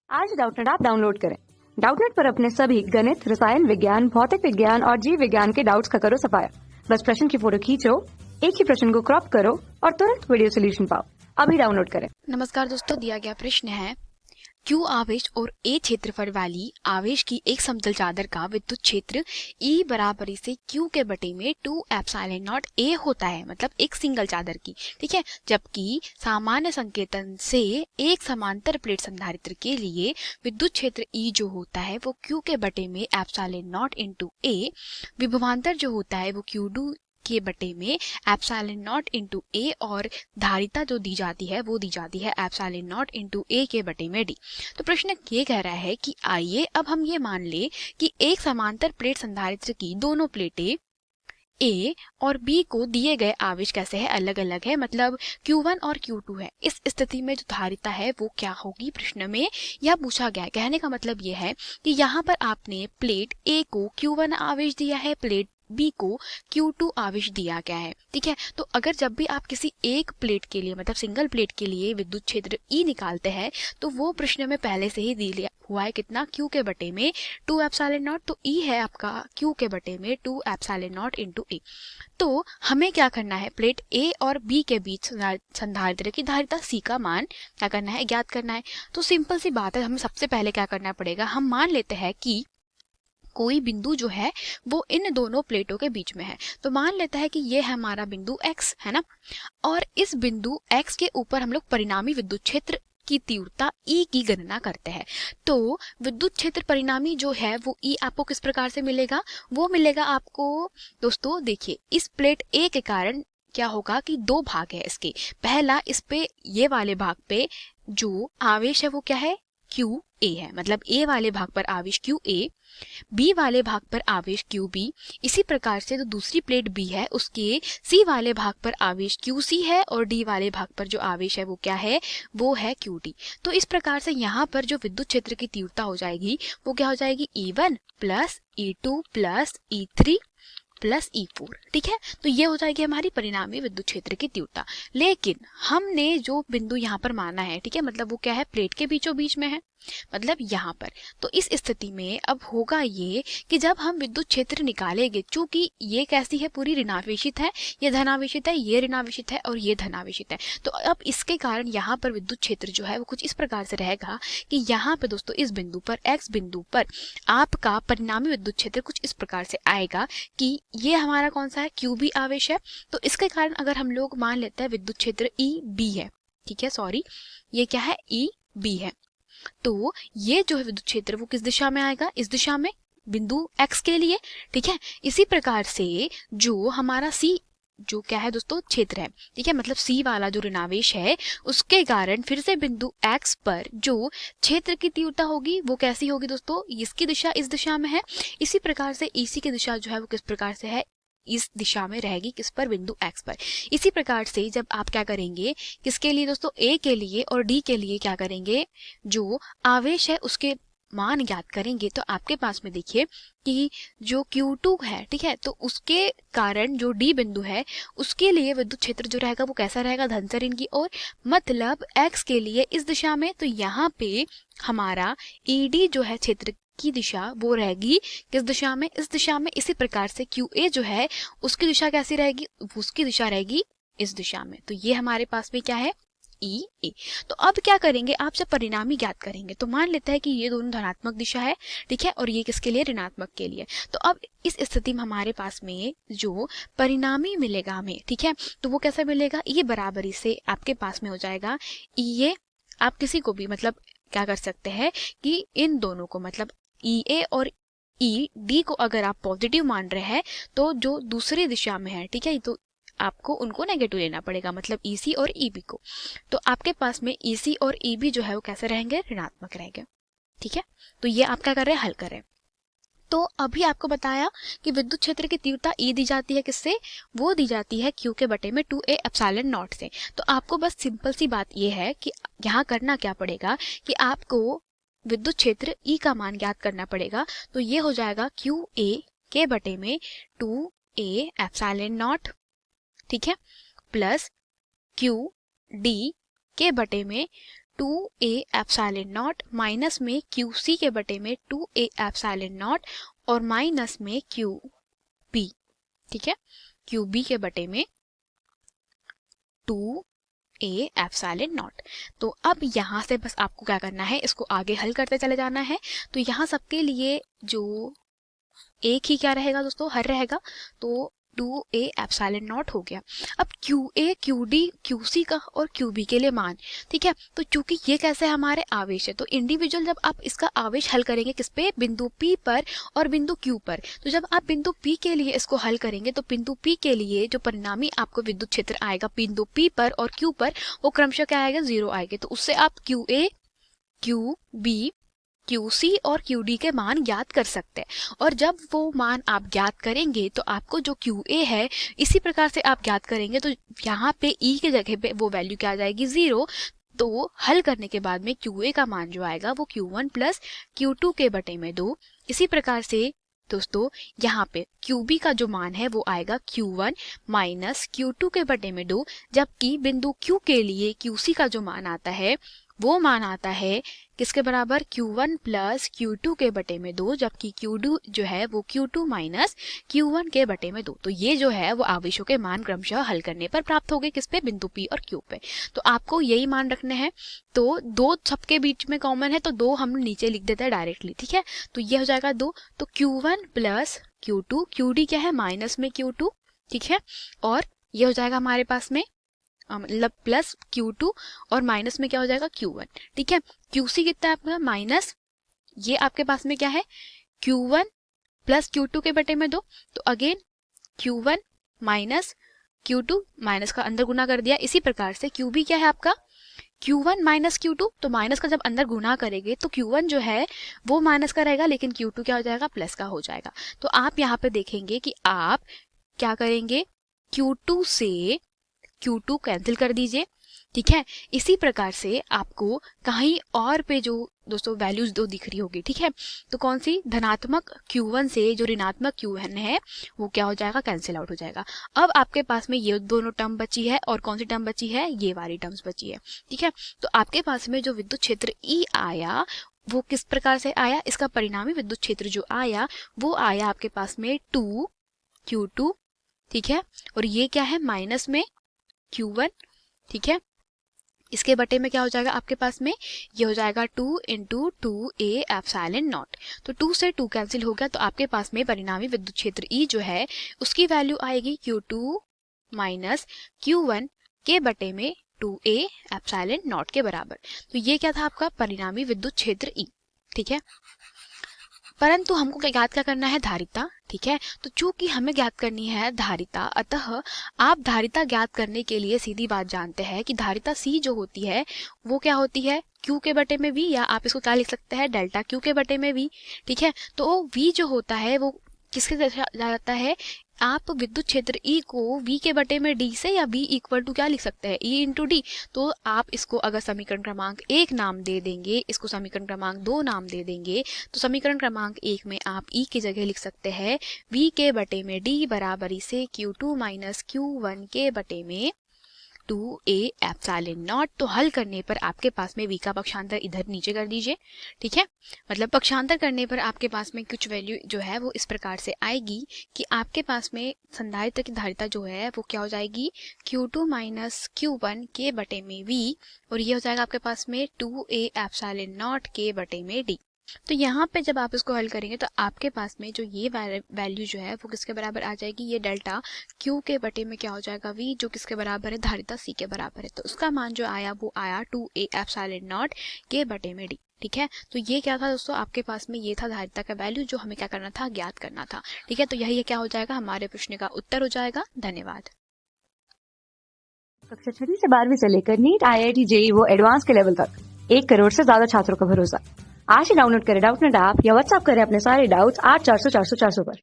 आज Doubtnut app download करें। Doubtnut पर अपने सभी गणित, रसायन विज्ञान, भौतिक विज्ञान और जीव विज्ञान के डाउट्स का करो सफाया। बस प्रश्न की फोटो खींचो, एक ही प्रश्न को क्रॉप करो और तुरंत वीडियो सोल्यूशन पाओ। अभी डाउनलोड करें। नमस्कार दोस्तों, दिया गया प्रश्न है Q आवेश और A क्षेत्रफल वाली आवेश की एक समतल चादर का विद्युत क्षेत्र E बराबरी से Q के बटे में 2 एप्सिलॉन नॉट A होता है, मतलब एक सिंगल चादर की, ठीक है। जबकि सामान्य संकेतन से एक समांतर प्लेट संधारित्र के लिए विद्युत क्षेत्र E जो होता है वो Q के बटे में एप्सिलॉन नॉट इंटू A, विभवांतर जो होता है वो Q2 के बटे में एप्सिलॉन नॉट इंटू ए, और धारिता जो दी जाती है वो दी जाती है एप्सिलॉन नॉट इंटू ए के बटे में डी। तो प्रश्न ये कह रहा है कि आइए अब हम ये मान ले कि एक समांतर प्लेट संधारित्र की दोनों प्लेटें ए और बी को दिए गए आवेश कैसे है, अलग अलग है, मतलब Q1 और Q2 है। इस स्थिति में जो धारिता है वो क्या होगी, प्रश्न में यह पूछा गया है। कहने का मतलब ये है कि यहाँ पर आपने प्लेट ए को Q1 आवेश दिया है, प्लेट बी को Q2 आवेश दिया गया है, ठीक है। तो अगर जब भी आप किसी एक प्लेट के लिए, मतलब सिंगल प्लेट के लिए विद्युत क्षेत्र E निकालते हैं तो वो प्रश्न में पहले से ही दिया हुआ है कितना, Q के बटे में 2 एप्सिलॉन नॉट। तो E है आपका Q के बटे में 2 एप्सिलॉन नॉट इंटू ए। तो हमें क्या करना है, प्लेट A और B के बीच संधारित्र की धारिता C का मान क्या करना है, ज्ञात करना है। तो सिंपल सी बात है, हमें सबसे पहले क्या करना पड़ेगा, हम मान लेते हैं कि कोई बिंदु जो है वो इन दोनों प्लेटों के बीच में है। तो मान लेता है कि ये है हमारा बिंदु x, है ना, और इस बिंदु x के ऊपर हम लोग परिणामी विद्युत क्षेत्र की तीव्रता E की गणना करते हैं। तो विद्युत क्षेत्र परिणामी जो है वो E आपको किस प्रकार से मिलेगा, वो मिलेगा आपको दोस्तों, देखिए इस प्लेट A के कारण क्या होगा कि दो भाग है इसके। पहला, इस पे ये वाले भाग पे जो आवेश है वो क्या है, QA है, मतलब A वाले भाग पर आवेश QA, B वाले भाग पर आवेश QB। इसी प्रकार से जो दूसरी प्लेट B है उसके C वाले भाग पर आवेश QC है, और D वाले भाग पर जो आवेश है वो क्या है, वो है QD। तो इस प्रकार से यहाँ पर जो विद्युत क्षेत्र की तीव्रता हो जाएगी वो क्या हो जाएगी, E1 plus E2 plus E3 plus E4, ठीक है। तो ये हो जाएगी हमारी परिणामी विद्युत क्षेत्र की तीव्रता। लेकिन हमने जो बिंदु यहाँ पर माना है, ठीक है, मतलब वो क्या है, प्लेट के बीचों बीच में है, मतलब यहाँ पर। तो इस स्थिति में अब होगा ये कि जब हम विद्युत क्षेत्र निकालेंगे, चूंकि ये कैसी है, पूरी ऋणावेशित है, ये धनावेशित है, ये ऋणावेशित है और ये धनावेशित है। तो अब इसके कारण यहाँ पर विद्युत क्षेत्र जो है वो कुछ इस प्रकार से रहेगा कि यहाँ पे दोस्तों इस बिंदु पर, x बिंदु पर आपका परिणामी विद्युत क्षेत्र कुछ इस प्रकार से आएगा कि ये हमारा कौन सा है, QB आवेश है। तो इसके कारण अगर हम लोग मान लेते हैं विद्युत क्षेत्र EB है, ठीक है, सॉरी ये क्या है, EB है। तो ये जो है विद्युत क्षेत्र वो किस दिशा में आएगा, इस दिशा में, बिंदु x के लिए, ठीक है। इसी प्रकार से जो हमारा C जो क्या है दोस्तों, क्षेत्र है, ठीक है, मतलब C वाला जो ऋणावेश है उसके कारण फिर से बिंदु x पर जो क्षेत्र की तीव्रता होगी वो कैसी होगी दोस्तों, इसकी दिशा इस दिशा में है। इसी प्रकार से EC की दिशा जो है वो किस प्रकार से है, इस दिशा में रहेगी, किस पर, बिंदु x पर। इसी प्रकार से जब आप क्या करेंगे, किसके लिए दोस्तों, A के लिए और D के लिए क्या करेंगे, जो आवेश है उसके मान ज्ञात करेंगे, तो आपके पास में देखिए कि जो Q2 है, ठीक है, तो उसके कारण जो D बिंदु है उसके लिए विद्युत क्षेत्र जो रहेगा वो कैसा रहेगा, धन से ऋण की ओर, मतलब x के लिए इस दिशा में। तो यहाँ पे हमारा ED जो है क्षेत्र की दिशा वो रहेगी किस दिशा में, इस दिशा में। इसी प्रकार से QA जो है उसकी दिशा कैसी रहेगी, उसकी दिशा रहेगी इस दिशा में। तो ये हमारे पास में क्या है, EA। तो अब क्या करेंगे, आप जब परिणामी ज्ञात करेंगे तो मान लेते हैं कि ये दोनों धनात्मक दिशा है, ठीक है, और ये किसके लिए, ऋणात्मक के लिए। तो अब इस स्थिति में हमारे पास में जो परिणामी मिलेगा हमें, ठीक है, तो वो कैसा मिलेगा, ये बराबरी से आपके पास में हो जाएगा EA। आप किसी को भी मतलब क्या कर सकते हैं कि इन दोनों को, मतलब EA और ED को अगर आप पॉजिटिव मान रहे हैं तो जो दूसरी दिशा में है, ठीक है, तो आपको उनको नेगेटिव लेना पड़ेगा, मतलब EC और EB को। तो आपके पास में EC और EB जो है वो कैसे रहेंगे, ऋणात्मक रहेंगे, ठीक है। तो ये आप क्या कर रहे हैं, हल कर रहे हैं। तो अभी आपको बताया कि विद्युत क्षेत्र की तीव्रता E दी जाती है किससे, वो दी जाती है Q के बटे में 2A एप्सिलॉन नॉट से। तो आपको बस सिंपल सी बात ये है कि यहाँ करना क्या पड़ेगा कि आपको विद्युत क्षेत्र E का मान ज्ञात करना पड़ेगा। तो ये हो जाएगा QA के बटे में 2A एप्सिलॉन नॉट, ठीक है, प्लस QD के बटे में 2a एप्सिलॉन नॉट माइनस में QC के बटे में 2a एप्सिलॉन नॉट और माइनस में QB, ठीक है, QB के बटे में 2a एप्सिलॉन नॉट। तो अब यहाँ से बस आपको क्या करना है, इसको आगे हल करते चले जाना है। तो यहाँ सबके लिए जो एक ही क्या रहेगा दोस्तों, हर रहेगा, तो 2a एप्सिलॉन नॉट हो गया। अब QA, QD, QC का और QB के लिए मान, ठीक है। तो चूंकि ये कैसे हमारे आवेश है, तो इंडिविजुअल जब आप इसका आवेश हल करेंगे किस पे, बिंदु P पर और बिंदु Q पर, तो जब आप बिंदु P के लिए इसको हल करेंगे तो बिंदु P के लिए जो परिणामी आपको विद्युत क्षेत्र आएगा बिंदु P पर और Q पर, वो क्रमशः क्या आएगा, 0 आएगा। तो उससे आप QA, QB, QC और QD के मान ज्ञात कर सकते हैं। और जब वो मान आप ज्ञात करेंगे तो आपको जो QA है इसी प्रकार से आप ज्ञात करेंगे, तो यहाँ पे E के जगह पे वो वैल्यू क्या आ जाएगी, 0। तो हल करने के बाद में QA का मान जो आएगा वो Q1 प्लस Q2 के बटे में 2। इसी प्रकार से दोस्तों यहाँ पे QB का जो मान है वो आएगा Q1 माइनस Q2 के बटे में 2, जबकि बिंदु Q के लिए QC का जो मान आता है वो मान आता है किसके बराबर, Q1 प्लस Q2 के बटे में 2, जबकि Q2 जो है वो Q2 माइनस Q1 के बटे में 2। तो ये जो है वो आवेशों के मान क्रमशः हल करने पर प्राप्त हो गए, किस पे, बिंदु P और Q पे। तो आपको यही मान रखने हैं। तो 2 सबके बीच में कॉमन है, तो 2 हम नीचे लिख देते हैं डायरेक्टली, ठीक है। तो ये हो जाएगा 2। तो Q1 प्लस Q2, QD क्या है, माइनस में Q2, ठीक है, और ये हो जाएगा हमारे पास में मतलब प्लस Q2 और माइनस में क्या हो जाएगा, Q1, ठीक है। QC कितना है आपका, माइनस, ये आपके पास में क्या है, Q1 प्लस Q2 के बटे में 2। तो again Q1 minus Q2, minus का अंदर गुना कर दिया। इसी प्रकार से QB क्या है आपका, Q1 माइनस Q2, तो माइनस का जब अंदर गुना करेंगे तो Q1 जो है वो माइनस का रहेगा, लेकिन Q2 क्या हो जाएगा, प्लस का हो जाएगा। तो आप यहाँ पे देखेंगे कि आप क्या करेंगे, Q2 से Q2 कैंसिल कर दीजिए, ठीक है। इसी प्रकार से आपको कहीं और पे जो दोस्तों वैल्यूज दो दिख रही होगी, ठीक है, तो कौन सी, धनात्मक Q1 से जो ऋणात्मक Q1 है वो क्या हो जाएगा, कैंसिल आउट हो जाएगा। अब आपके पास में ये दोनों टर्म बची है, और कौन सी टर्म बची है, ये वाली टर्म्स बची है, ठीक है। तो आपके पास में जो विद्युत क्षेत्र E आया वो किस प्रकार से आया, इसका परिणामी विद्युत क्षेत्र जो आया वो आया आपके पास में 2Q2, ठीक है, और ये क्या है, माइनस में Q1, ठीक है। इसके बटे में क्या हो जाएगा आपके पास में, ये हो जाएगा 2 इंटू 2a एप्सिलॉन नॉट। तो 2 से 2 कैंसिल हो गया, तो आपके पास में परिणामी विद्युत क्षेत्र E जो है उसकी वैल्यू आएगी Q2 माइनस Q1 के बटे में 2a एप्सिलॉन नॉट के बराबर। तो ये क्या था आपका परिणामी विद्युत क्षेत्र E, ठीक है। परंतु हमको ज्ञात क्या करना है, धारिता, ठीक है। तो चूंकि हमें ज्ञात करनी है धारिता, अतः आप धारिता ज्ञात करने के लिए सीधी बात जानते हैं कि धारिता C जो होती है वो क्या होती है, Q के बटे में V, या आप इसको क्या लिख सकते हैं, डेल्टा Q के बटे में V, ठीक है। तो V जो होता है वो किसके दर्शा जाता है, आप विद्युत क्षेत्र E को V के बटे में D से, या V इक्वल टू क्या लिख सकते हैं, E इंटू D। तो आप इसको अगर समीकरण क्रमांक 1 नाम दे देंगे, इसको समीकरण क्रमांक 2 नाम दे देंगे, तो समीकरण क्रमांक 1 में आप E की जगह लिख सकते हैं V के बटे में D बराबरी से Q2 माइनस Q1 के बटे में 2a एप्सिलॉन नॉट। तो हल करने पर आपके पास में V का पक्षांतर इधर नीचे कर दीजिए, ठीक है। मतलब पक्षांतर करने पर आपके पास में कुछ वैल्यू जो है वो इस प्रकार से आएगी कि आपके पास में संधारित्र की धारिता जो है वो क्या हो जाएगी, Q2 माइनस Q1 के बटे में V, और ये हो जाएगा आपके पास में 2a एप्सिलॉन नॉट के बटे में D। तो यहाँ पे जब आप इसको हल करेंगे तो आपके पास में जो ये वैल्यू जो है वो किसके बराबर आ जाएगी, ये डेल्टा Q के बटे में क्या हो जाएगा, V, जो किसके बराबर है, धारिता C के बराबर है। तो उसका मान जो आया वो आया 2a एप्सिलॉन नॉट के बटे में D, ठीक है। तो ये क्या था दोस्तों, आपके पास में ये था धारिता का वैल्यू जो हमें क्या करना था, ज्ञात करना था, ठीक है। तो यही क्या हो जाएगा, हमारे प्रश्न का उत्तर हो जाएगा। धन्यवाद। कक्षा 6वीं से 12वीं से लेकर नीट, IIT, JEE वो एडवांस के लेवल तक 1 करोड़ से ज्यादा छात्रों का भरोसा। आज ही डाउनलोड करें डाउटनेट ऐप या व्हाट्सएप करें अपने सारे डाउट्स 8400 400 400 पर।